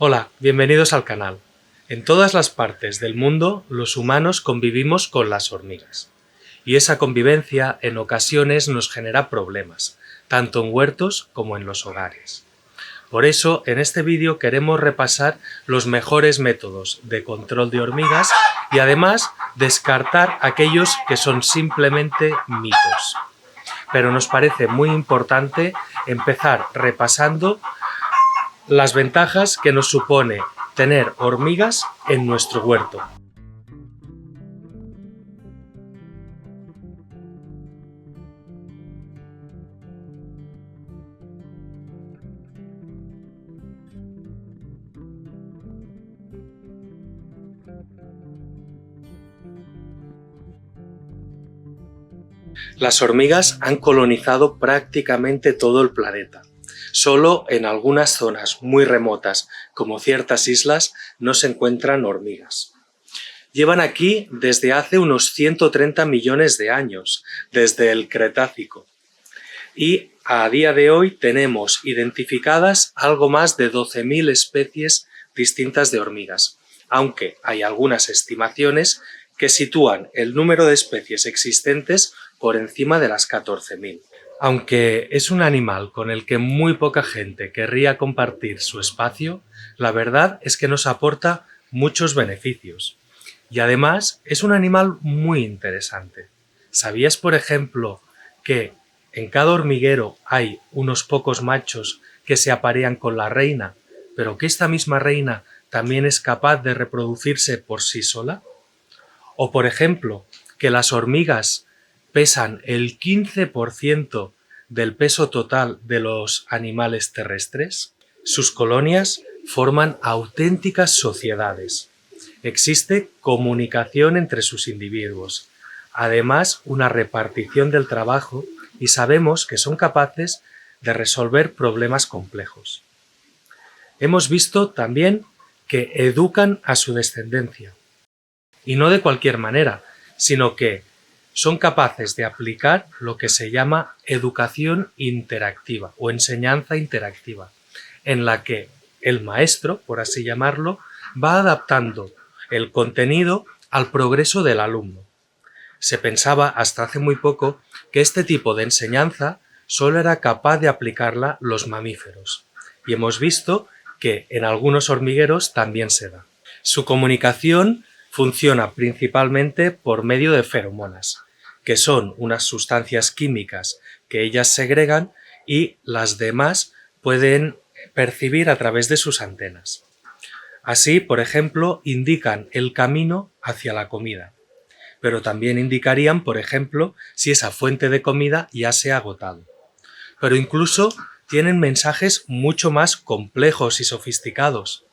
Hola, bienvenidos al canal. En todas las partes del mundo, los humanos convivimos con las hormigas. Y esa convivencia en ocasiones nos genera problemas, tanto en huertos como en los hogares. Por eso, en este vídeo queremos repasar los mejores métodos de control de hormigas y además descartar aquellos que son simplemente mitos. Pero nos parece muy importante empezar repasando las ventajas que nos supone tener hormigas en nuestro huerto. Las hormigas han colonizado prácticamente todo el planeta. Solo en algunas zonas muy remotas, como ciertas islas, no se encuentran hormigas. Llevan aquí desde hace unos 130 millones de años, desde el Cretácico. Y a día de hoy tenemos identificadas algo más de 12.000 especies distintas de hormigas, aunque hay algunas estimaciones que sitúan el número de especies existentes por encima de las 14.000. Aunque es un animal con el que muy poca gente querría compartir su espacio, la verdad es que nos aporta muchos beneficios. Y además es un animal muy interesante. ¿Sabías, por ejemplo, que en cada hormiguero hay unos pocos machos que se aparean con la reina, pero que esta misma reina también es capaz de reproducirse por sí sola? O, por ejemplo, que las hormigas pesan el 15% del peso total de los animales terrestres. Sus colonias forman auténticas sociedades. Existe comunicación entre sus individuos, además una repartición del trabajo y sabemos que son capaces de resolver problemas complejos. Hemos visto también que educan a su descendencia, y no de cualquier manera, sino que son capaces de aplicar lo que se llama educación interactiva o enseñanza interactiva, en la que el maestro, por así llamarlo, va adaptando el contenido al progreso del alumno. Se pensaba hasta hace muy poco que este tipo de enseñanza solo era capaz de aplicarla los mamíferos, y hemos visto que en algunos hormigueros también se da. Su comunicación funciona principalmente por medio de feromonas, que son unas sustancias químicas que ellas segregan y las demás pueden percibir a través de sus antenas. Así, por ejemplo, indican el camino hacia la comida, pero también indicarían, por ejemplo, si esa fuente de comida ya se ha agotado. Pero incluso tienen mensajes mucho más complejos y sofisticados.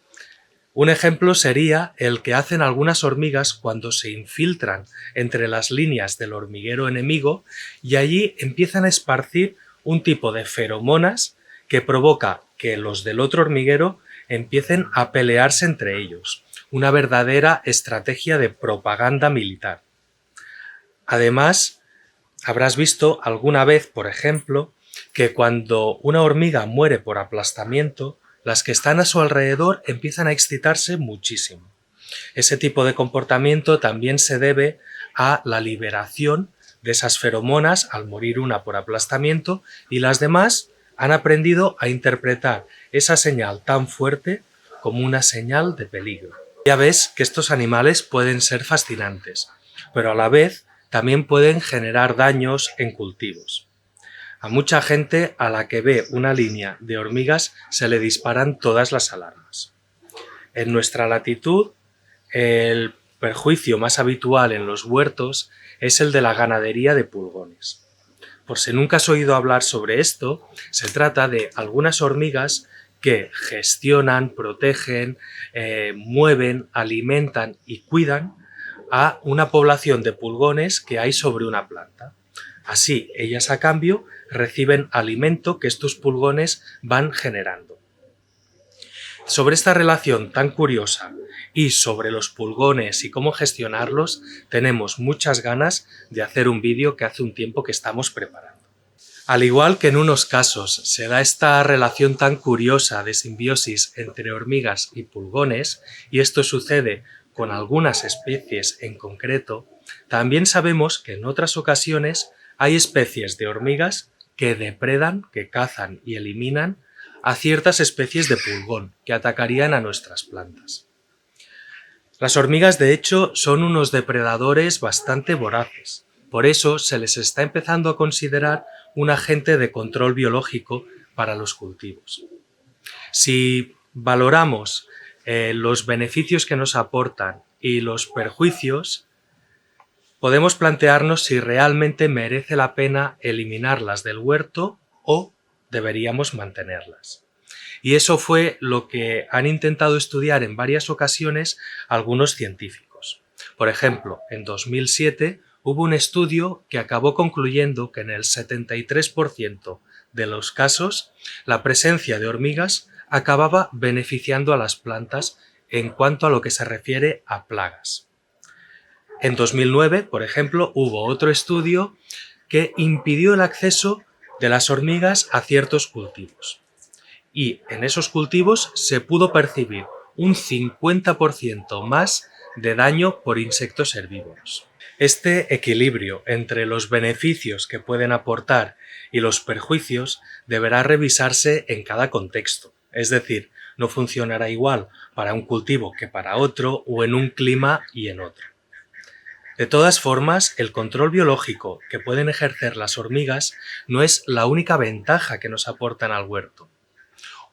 Un ejemplo sería el que hacen algunas hormigas cuando se infiltran entre las líneas del hormiguero enemigo y allí empiezan a esparcir un tipo de feromonas que provoca que los del otro hormiguero empiecen a pelearse entre ellos. Una verdadera estrategia de propaganda militar. Además, habrás visto alguna vez, por ejemplo, que cuando una hormiga muere por aplastamiento, las que están a su alrededor empiezan a excitarse muchísimo. Ese tipo de comportamiento también se debe a la liberación de esas feromonas al morir una por aplastamiento y las demás han aprendido a interpretar esa señal tan fuerte como una señal de peligro. Ya ves que estos animales pueden ser fascinantes, pero a la vez también pueden generar daños en cultivos. A mucha gente a la que ve una línea de hormigas se le disparan todas las alarmas. En nuestra latitud, el perjuicio más habitual en los huertos es el de la ganadería de pulgones. Por si nunca has oído hablar sobre esto, se trata de algunas hormigas que gestionan, protegen, mueven, alimentan y cuidan a una población de pulgones que hay sobre una planta. Así, ellas a cambio reciben alimento que estos pulgones van generando. Sobre esta relación tan curiosa y sobre los pulgones y cómo gestionarlos, tenemos muchas ganas de hacer un vídeo que hace un tiempo que estamos preparando. Al igual que en unos casos se da esta relación tan curiosa de simbiosis entre hormigas y pulgones, y esto sucede con algunas especies en concreto, también sabemos que en otras ocasiones hay especies de hormigas que depredan, que cazan y eliminan a ciertas especies de pulgón que atacarían a nuestras plantas. Las hormigas, de hecho, son unos depredadores bastante voraces. Por eso se les está empezando a considerar un agente de control biológico para los cultivos. Si valoramos los beneficios que nos aportan y los perjuicios, podemos plantearnos si realmente merece la pena eliminarlas del huerto o deberíamos mantenerlas. Y eso fue lo que han intentado estudiar en varias ocasiones algunos científicos. Por ejemplo, en 2007 hubo un estudio que acabó concluyendo que en el 73% de los casos la presencia de hormigas acababa beneficiando a las plantas en cuanto a lo que se refiere a plagas. En 2009, por ejemplo, hubo otro estudio que impidió el acceso de las hormigas a ciertos cultivos. Y en esos cultivos se pudo percibir un 50% más de daño por insectos herbívoros. Este equilibrio entre los beneficios que pueden aportar y los perjuicios deberá revisarse en cada contexto. Es decir, no funcionará igual para un cultivo que para otro o en un clima y en otro. De todas formas, el control biológico que pueden ejercer las hormigas no es la única ventaja que nos aportan al huerto.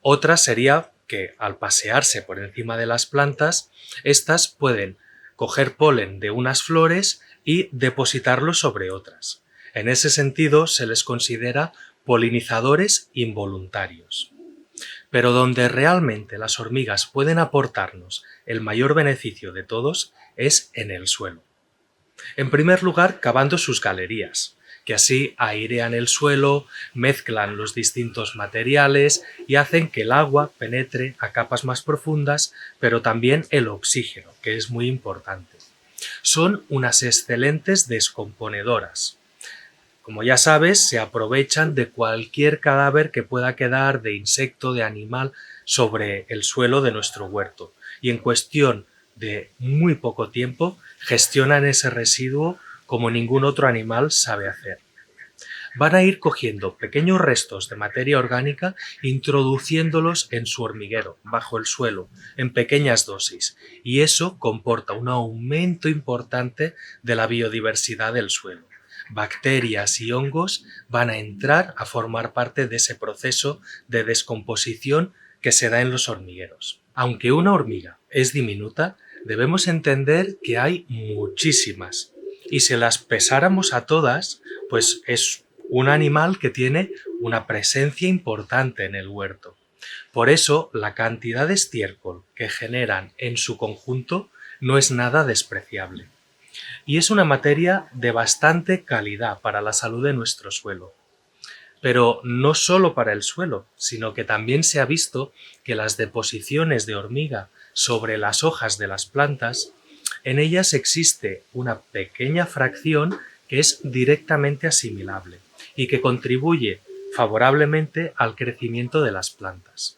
Otra sería que, al pasearse por encima de las plantas, éstas pueden coger polen de unas flores y depositarlo sobre otras. En ese sentido, se les considera polinizadores involuntarios. Pero donde realmente las hormigas pueden aportarnos el mayor beneficio de todos es en el suelo. En primer lugar, cavando sus galerías, que así airean el suelo, mezclan los distintos materiales y hacen que el agua penetre a capas más profundas, pero también el oxígeno, que es muy importante. Son unas excelentes descomponedoras. Como ya sabes, se aprovechan de cualquier cadáver que pueda quedar de insecto, de animal, sobre el suelo de nuestro huerto, y en cuestión de muy poco tiempo gestionan ese residuo como ningún otro animal sabe hacer. Van a ir cogiendo pequeños restos de materia orgánica, introduciéndolos en su hormiguero, bajo el suelo, en pequeñas dosis, y eso comporta un aumento importante de la biodiversidad del suelo. Bacterias y hongos van a entrar a formar parte de ese proceso de descomposición que se da en los hormigueros. Aunque una hormiga es diminuta, debemos entender que hay muchísimas, y si las pesáramos a todas, pues es un animal que tiene una presencia importante en el huerto. Por eso, la cantidad de estiércol que generan en su conjunto no es nada despreciable. Y es una materia de bastante calidad para la salud de nuestro suelo. Pero no solo para el suelo, sino que también se ha visto que las deposiciones de hormiga sobre las hojas de las plantas, en ellas existe una pequeña fracción que es directamente asimilable y que contribuye favorablemente al crecimiento de las plantas.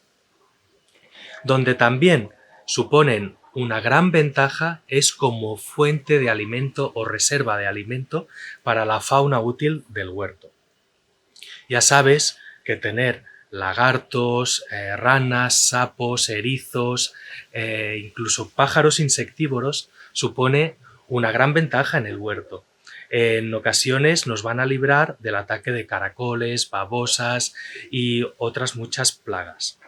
Donde también suponen una gran ventaja es como fuente de alimento o reserva de alimento para la fauna útil del huerto. Ya sabes que tener lagartos, ranas, sapos, erizos, incluso pájaros insectívoros supone una gran ventaja en el huerto. En ocasiones nos van a librar del ataque de caracoles, babosas y otras muchas plagas.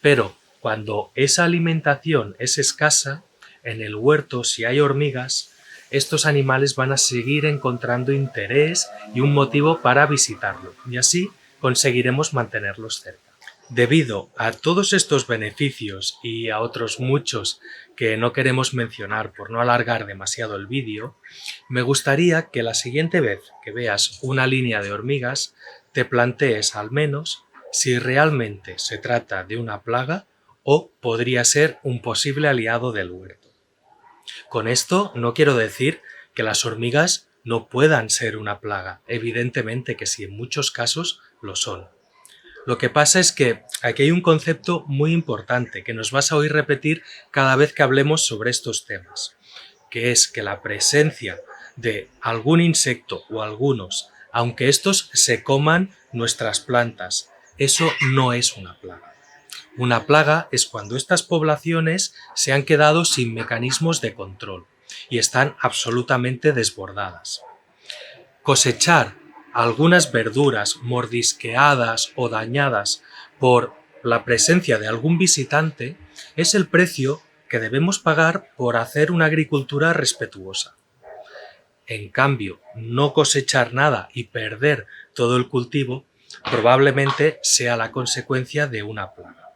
Pero cuando esa alimentación es escasa, en el huerto, si hay hormigas, estos animales van a seguir encontrando interés y un motivo para visitarlo, y así conseguiremos mantenerlos cerca. Debido a todos estos beneficios y a otros muchos que no queremos mencionar por no alargar demasiado el vídeo, me gustaría que la siguiente vez que veas una línea de hormigas te plantees al menos si realmente se trata de una plaga o podría ser un posible aliado del huerto. Con esto no quiero decir que las hormigas no puedan ser una plaga, evidentemente que sí, en muchos casos lo son. Lo que pasa es que aquí hay un concepto muy importante que nos vas a oír repetir cada vez que hablemos sobre estos temas, que es que la presencia de algún insecto o algunos, aunque estos se coman nuestras plantas, eso no es una plaga. Una plaga es cuando estas poblaciones se han quedado sin mecanismos de control y están absolutamente desbordadas. Cosechar algunas verduras mordisqueadas o dañadas por la presencia de algún visitante es el precio que debemos pagar por hacer una agricultura respetuosa. En cambio, no cosechar nada y perder todo el cultivo probablemente sea la consecuencia de una plaga.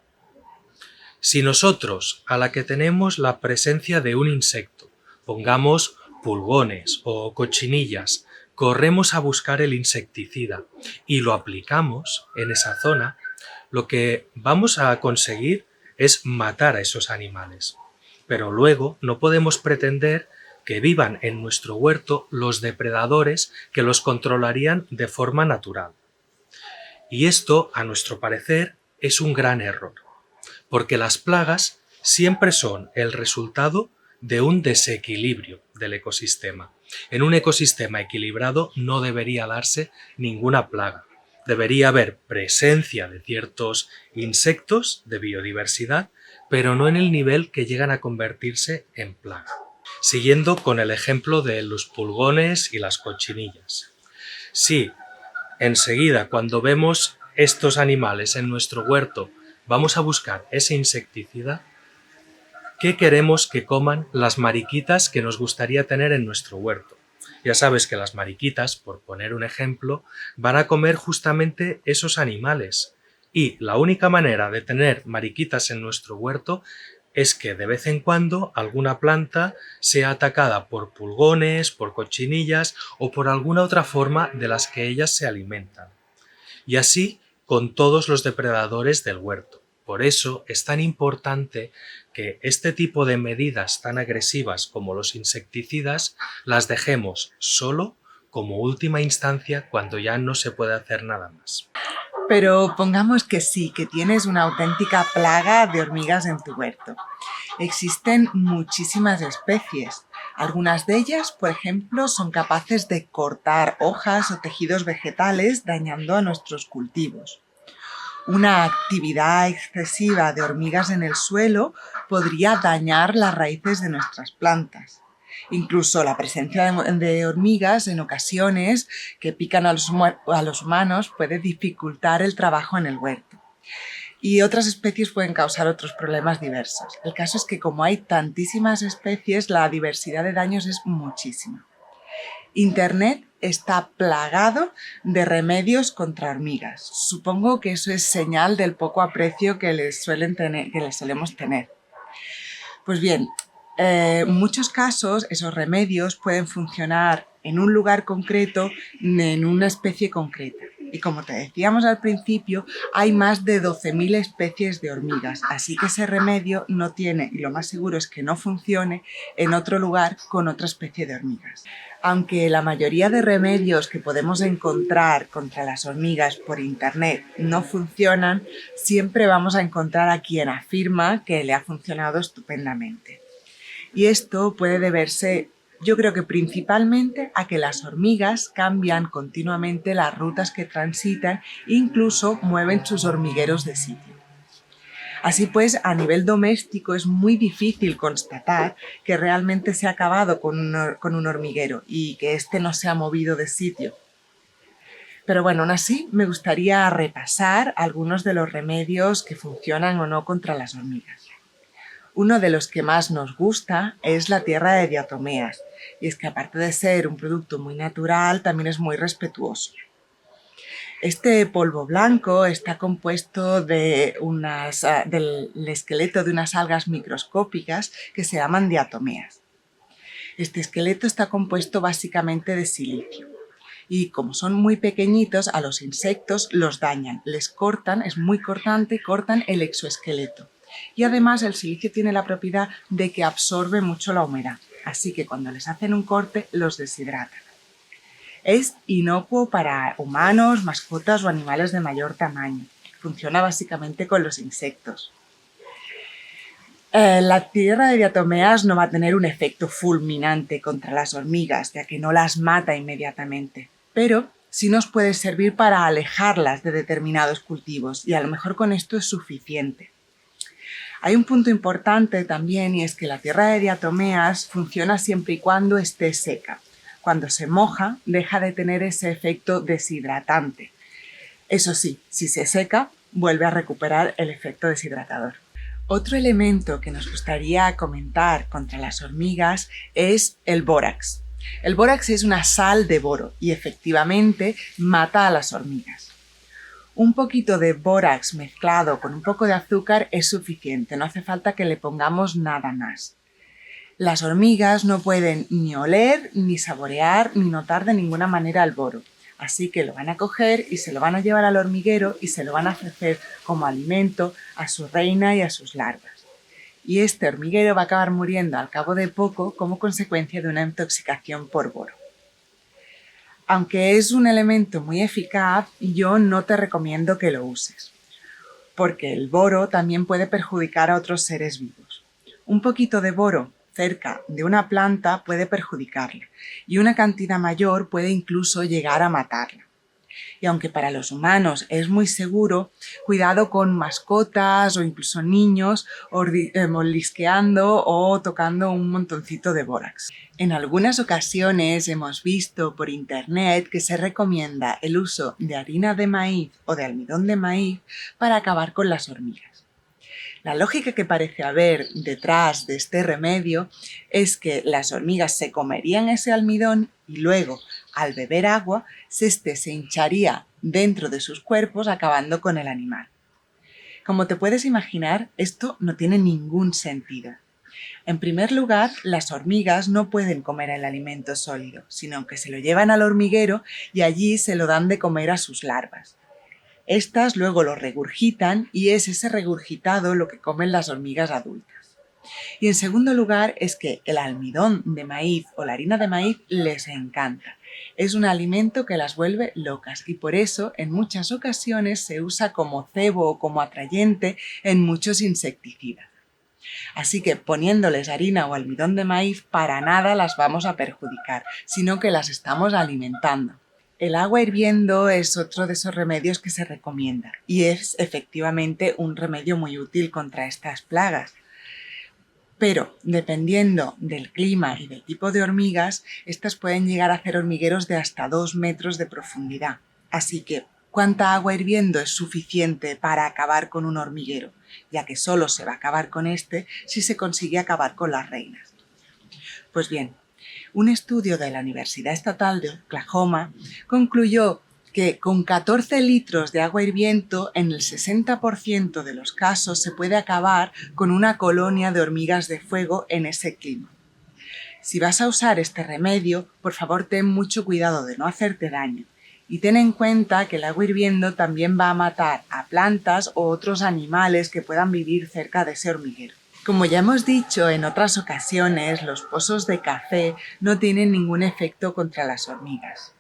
Si nosotros, a la que tenemos la presencia de un insecto, pongamos pulgones o cochinillas, corremos a buscar el insecticida y lo aplicamos en esa zona, lo que vamos a conseguir es matar a esos animales. Pero luego no podemos pretender que vivan en nuestro huerto los depredadores que los controlarían de forma natural. Y esto, a nuestro parecer, es un gran error, porque las plagas siempre son el resultado de un desequilibrio del ecosistema. En un ecosistema equilibrado no debería darse ninguna plaga. Debería haber presencia de ciertos insectos de biodiversidad, pero no en el nivel que llegan a convertirse en plaga. Siguiendo con el ejemplo de los pulgones y las cochinillas. Si enseguida, cuando vemos estos animales en nuestro huerto, vamos a buscar ese insecticida, ¿qué queremos que coman las mariquitas que nos gustaría tener en nuestro huerto? Ya sabes que las mariquitas, por poner un ejemplo, van a comer justamente esos animales. Y la única manera de tener mariquitas en nuestro huerto es que de vez en cuando alguna planta sea atacada por pulgones, por cochinillas o por alguna otra forma de las que ellas se alimentan. Y así con todos los depredadores del huerto. Por eso es tan importante que este tipo de medidas tan agresivas como los insecticidas las dejemos solo como última instancia cuando ya no se puede hacer nada más. Pero pongamos que sí, que tienes una auténtica plaga de hormigas en tu huerto. Existen muchísimas especies. Algunas de ellas, por ejemplo, son capaces de cortar hojas o tejidos vegetales dañando a nuestros cultivos. Una actividad excesiva de hormigas en el suelo podría dañar las raíces de nuestras plantas. Incluso la presencia de hormigas en ocasiones que pican a los humanos puede dificultar el trabajo en el huerto. Y otras especies pueden causar otros problemas diversos. El caso es que como hay tantísimas especies, la diversidad de daños es muchísima. Internet está plagado de remedios contra hormigas. Supongo que eso es señal del poco aprecio que les solemos tener. Pues bien, en muchos casos esos remedios pueden funcionar en un lugar concreto, en una especie concreta. Y como te decíamos al principio, hay más de 12.000 especies de hormigas, así que ese remedio no tiene, y lo más seguro es que no funcione, en otro lugar con otra especie de hormigas. Aunque la mayoría de remedios que podemos encontrar contra las hormigas por internet no funcionan, siempre vamos a encontrar a quien afirma que le ha funcionado estupendamente. Y esto puede deberse, yo creo que principalmente, a que las hormigas cambian continuamente las rutas que transitan e incluso mueven sus hormigueros de sitio. Así pues, a nivel doméstico es muy difícil constatar que realmente se ha acabado con un hormiguero y que éste no se ha movido de sitio. Pero bueno, aún así me gustaría repasar algunos de los remedios que funcionan o no contra las hormigas. Uno de los que más nos gusta es la tierra de diatomeas, y es que aparte de ser un producto muy natural, también es muy respetuoso. Este polvo blanco está compuesto del esqueleto de unas algas microscópicas que se llaman diatomeas. Este esqueleto está compuesto básicamente de silicio. Y como son muy pequeñitos, a los insectos los dañan, les cortan, es muy cortante, cortan el exoesqueleto. Y además el silicio tiene la propiedad de que absorbe mucho la humedad, así que cuando les hacen un corte los deshidratan. Es inocuo para humanos, mascotas o animales de mayor tamaño. Funciona básicamente con los insectos. La tierra de diatomeas no va a tener un efecto fulminante contra las hormigas, ya que no las mata inmediatamente, pero sí nos puede servir para alejarlas de determinados cultivos y a lo mejor con esto es suficiente. Hay un punto importante también y es que la tierra de diatomeas funciona siempre y cuando esté seca. Cuando se moja, deja de tener ese efecto deshidratante. Eso sí, si se seca, vuelve a recuperar el efecto deshidratador. Otro elemento que nos gustaría comentar contra las hormigas es el bórax. El bórax es una sal de boro y efectivamente mata a las hormigas. Un poquito de bórax mezclado con un poco de azúcar es suficiente, no hace falta que le pongamos nada más. Las hormigas no pueden ni oler, ni saborear, ni notar de ninguna manera el boro. Así que lo van a coger y se lo van a llevar al hormiguero y se lo van a ofrecer como alimento a su reina y a sus larvas. Y este hormiguero va a acabar muriendo al cabo de poco como consecuencia de una intoxicación por boro. Aunque es un elemento muy eficaz, yo no te recomiendo que lo uses, porque el boro también puede perjudicar a otros seres vivos. Un poquito de boro cerca de una planta puede perjudicarla y una cantidad mayor puede incluso llegar a matarla. Y aunque para los humanos es muy seguro, cuidado con mascotas o incluso niños molisqueando o tocando un montoncito de bórax. En algunas ocasiones hemos visto por internet que se recomienda el uso de harina de maíz o de almidón de maíz para acabar con las hormigas. La lógica que parece haber detrás de este remedio es que las hormigas se comerían ese almidón y luego, al beber agua, este se hincharía dentro de sus cuerpos acabando con el animal. Como te puedes imaginar, esto no tiene ningún sentido. En primer lugar, las hormigas no pueden comer el alimento sólido, sino que se lo llevan al hormiguero y allí se lo dan de comer a sus larvas. Estas luego lo regurgitan y es ese regurgitado lo que comen las hormigas adultas. Y en segundo lugar es que el almidón de maíz o la harina de maíz les encanta. Es un alimento que las vuelve locas y por eso en muchas ocasiones se usa como cebo o como atrayente en muchos insecticidas. Así que poniéndoles harina o almidón de maíz para nada las vamos a perjudicar, sino que las estamos alimentando. El agua hirviendo es otro de esos remedios que se recomienda y es efectivamente un remedio muy útil contra estas plagas. Pero dependiendo del clima y del tipo de hormigas, estas pueden llegar a hacer hormigueros de hasta 2 metros de profundidad. Así que, ¿cuánta agua hirviendo es suficiente para acabar con un hormiguero? Ya que solo se va a acabar con este si se consigue acabar con las reinas. Pues bien, un estudio de la Universidad Estatal de Oklahoma concluyó que con 14 litros de agua hirviendo, en el 60% de los casos se puede acabar con una colonia de hormigas de fuego en ese clima. Si vas a usar este remedio, por favor ten mucho cuidado de no hacerte daño y ten en cuenta que el agua hirviendo también va a matar a plantas o otros animales que puedan vivir cerca de ese hormiguero. Como ya hemos dicho en otras ocasiones, los pozos de café no tienen ningún efecto contra las hormigas.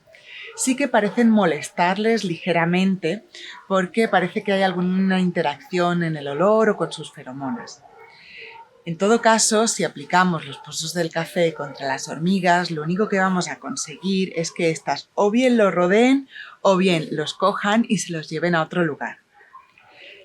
Sí que parecen molestarles ligeramente porque parece que hay alguna interacción en el olor o con sus feromonas. En todo caso, si aplicamos los pozos del café contra las hormigas, lo único que vamos a conseguir es que éstas o bien los rodeen o bien los cojan y se los lleven a otro lugar.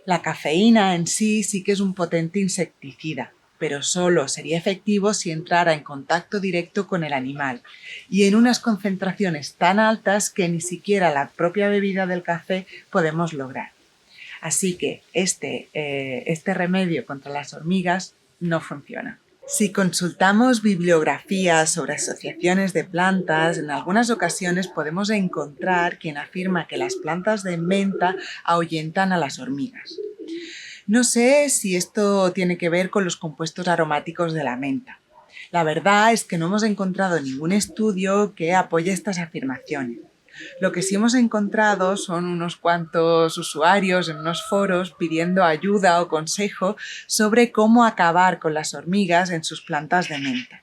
La cafeína en sí que es un potente insecticida, pero solo sería efectivo si entrara en contacto directo con el animal y en unas concentraciones tan altas que ni siquiera la propia bebida del café podemos lograr. Así que este remedio contra las hormigas no funciona. Si consultamos bibliografías sobre asociaciones de plantas, en algunas ocasiones podemos encontrar quien afirma que las plantas de menta ahuyentan a las hormigas. No sé si esto tiene que ver con los compuestos aromáticos de la menta. La verdad es que no hemos encontrado ningún estudio que apoye estas afirmaciones. Lo que sí hemos encontrado son unos cuantos usuarios en unos foros pidiendo ayuda o consejo sobre cómo acabar con las hormigas en sus plantas de menta.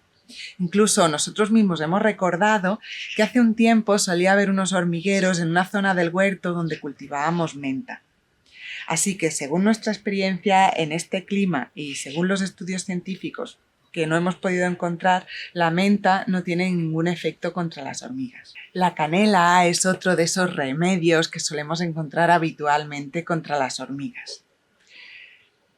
Incluso nosotros mismos hemos recordado que hace un tiempo solía haber unos hormigueros en una zona del huerto donde cultivábamos menta. Así que, según nuestra experiencia en este clima y según los estudios científicos que no hemos podido encontrar, la menta no tiene ningún efecto contra las hormigas. La canela es otro de esos remedios que solemos encontrar habitualmente contra las hormigas.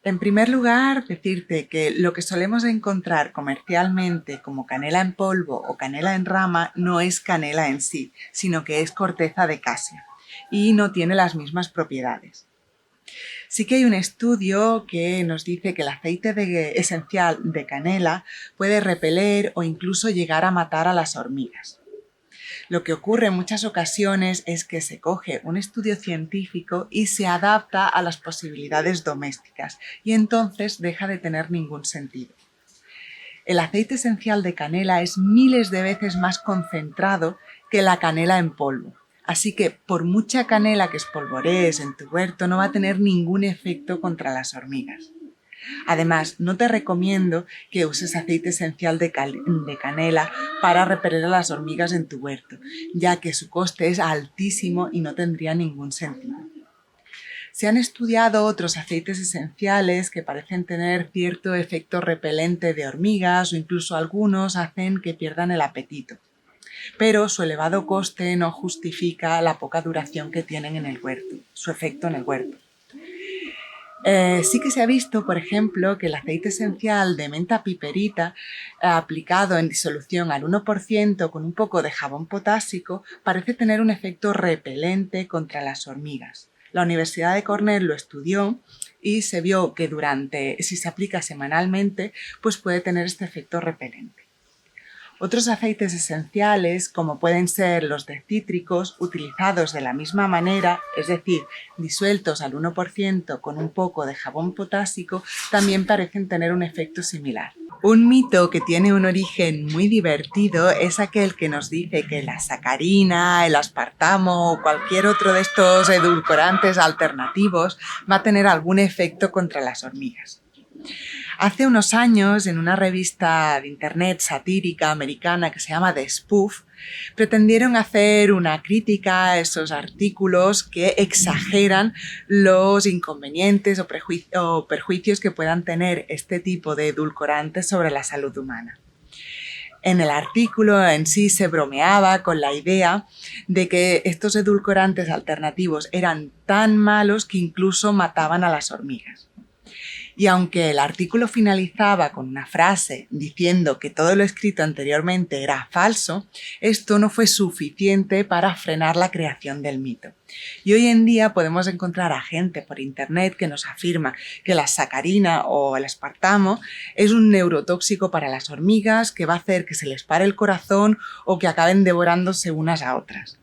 En primer lugar, decirte que lo que solemos encontrar comercialmente como canela en polvo o canela en rama no es canela en sí, sino que es corteza de casia y no tiene las mismas propiedades. Sí que hay un estudio que nos dice que el aceite esencial de canela puede repeler o incluso llegar a matar a las hormigas. Lo que ocurre en muchas ocasiones es que se coge un estudio científico y se adapta a las posibilidades domésticas y entonces deja de tener ningún sentido. El aceite esencial de canela es miles de veces más concentrado que la canela en polvo. Así que por mucha canela que espolvorees en tu huerto no va a tener ningún efecto contra las hormigas. Además, no te recomiendo que uses aceite esencial de canela para repeler a las hormigas en tu huerto, ya que su coste es altísimo y no tendría ningún sentido. Se han estudiado otros aceites esenciales que parecen tener cierto efecto repelente de hormigas o incluso algunos hacen que pierdan el apetito. Pero su elevado coste no justifica la poca duración que tienen en el huerto, su efecto en el huerto. Sí que se ha visto, por ejemplo, que el aceite esencial de menta piperita aplicado en disolución al 1% con un poco de jabón potásico parece tener un efecto repelente contra las hormigas. La Universidad de Cornell lo estudió y se vio que si se aplica semanalmente, pues puede tener este efecto repelente. Otros aceites esenciales, como pueden ser los de cítricos, utilizados de la misma manera, es decir, disueltos al 1% con un poco de jabón potásico, también parecen tener un efecto similar. Un mito que tiene un origen muy divertido es aquel que nos dice que la sacarina, el aspartamo o cualquier otro de estos edulcorantes alternativos va a tener algún efecto contra las hormigas. Hace unos años, en una revista de internet satírica americana que se llama The Spoof, pretendieron hacer una crítica a esos artículos que exageran los inconvenientes o perjuicios que puedan tener este tipo de edulcorantes sobre la salud humana. En el artículo en sí se bromeaba con la idea de que estos edulcorantes alternativos eran tan malos que incluso mataban a las hormigas. Y aunque el artículo finalizaba con una frase diciendo que todo lo escrito anteriormente era falso, esto no fue suficiente para frenar la creación del mito. Y hoy en día podemos encontrar a gente por internet que nos afirma que la sacarina o el aspartamo es un neurotóxico para las hormigas que va a hacer que se les pare el corazón o que acaben devorándose unas a otras.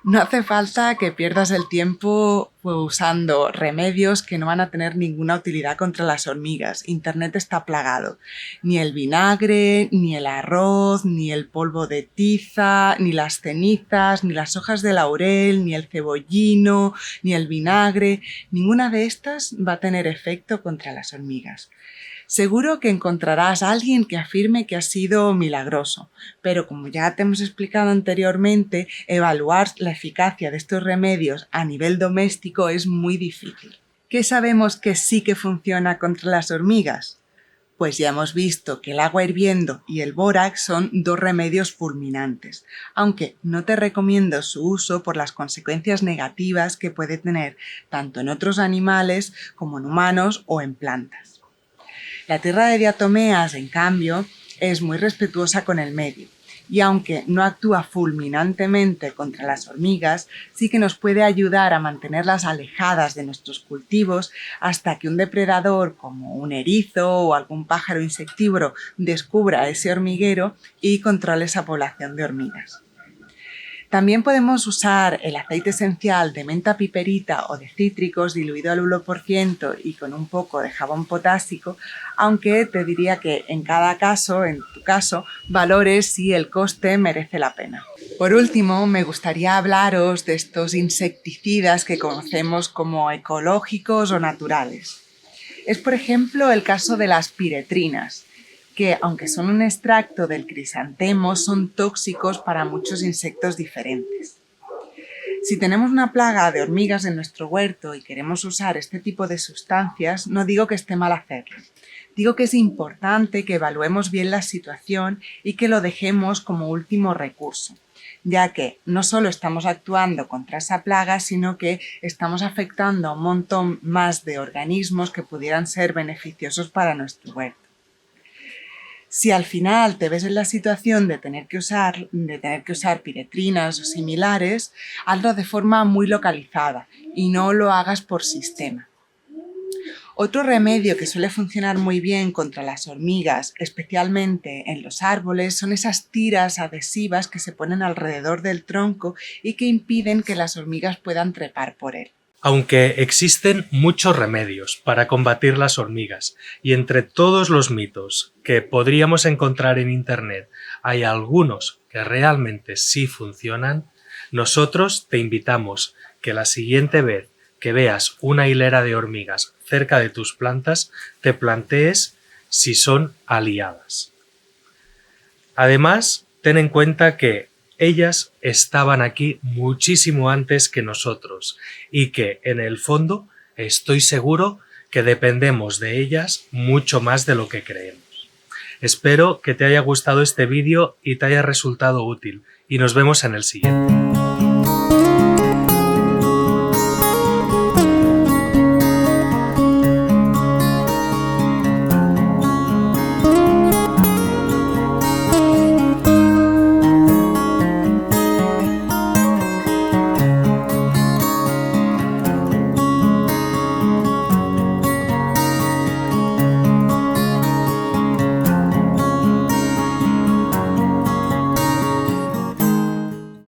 No hace falta que pierdas el tiempo usando remedios que no van a tener ninguna utilidad contra las hormigas. Internet está plagado. Ni el vinagre, ni el arroz, ni el polvo de tiza, ni las cenizas, ni las hojas de laurel, ni el cebollino, ni el vinagre. Ninguna de estas va a tener efecto contra las hormigas. Seguro que encontrarás a alguien que afirme que ha sido milagroso, pero como ya te hemos explicado anteriormente, evaluar la eficacia de estos remedios a nivel doméstico es muy difícil. ¿Qué sabemos que sí que funciona contra las hormigas? Pues ya hemos visto que el agua hirviendo y el bórax son dos remedios fulminantes, aunque no te recomiendo su uso por las consecuencias negativas que puede tener tanto en otros animales como en humanos o en plantas. La tierra de diatomeas, en cambio, es muy respetuosa con el medio y aunque no actúa fulminantemente contra las hormigas, sí que nos puede ayudar a mantenerlas alejadas de nuestros cultivos hasta que un depredador como un erizo o algún pájaro insectívoro descubra ese hormiguero y controle esa población de hormigas. También podemos usar el aceite esencial de menta piperita o de cítricos diluido al 1% y con un poco de jabón potásico, aunque te diría que en cada caso, en tu caso, valores si el coste merece la pena. Por último, me gustaría hablaros de estos insecticidas que conocemos como ecológicos o naturales. Es, por ejemplo, el caso de las piretrinas. que, aunque son un extracto del crisantemo, son tóxicos para muchos insectos diferentes. Si tenemos una plaga de hormigas en nuestro huerto y queremos usar este tipo de sustancias, no digo que esté mal hacerlo. Digo que es importante que evaluemos bien la situación y que lo dejemos como último recurso, ya que no solo estamos actuando contra esa plaga, sino que estamos afectando a un montón más de organismos que pudieran ser beneficiosos para nuestro huerto. Si al final te ves en la situación de tener que usar piretrinas o similares, hazlo de forma muy localizada y no lo hagas por sistema. Otro remedio que suele funcionar muy bien contra las hormigas, especialmente en los árboles, son esas tiras adhesivas que se ponen alrededor del tronco y que impiden que las hormigas puedan trepar por él. Aunque existen muchos remedios para combatir las hormigas y entre todos los mitos que podríamos encontrar en Internet hay algunos que realmente sí funcionan, nosotros te invitamos que la siguiente vez que veas una hilera de hormigas cerca de tus plantas te plantees si son aliadas. Además, ten en cuenta que ellas estaban aquí muchísimo antes que nosotros y que, en el fondo, estoy seguro que dependemos de ellas mucho más de lo que creemos. Espero que te haya gustado este vídeo y te haya resultado útil y nos vemos en el siguiente.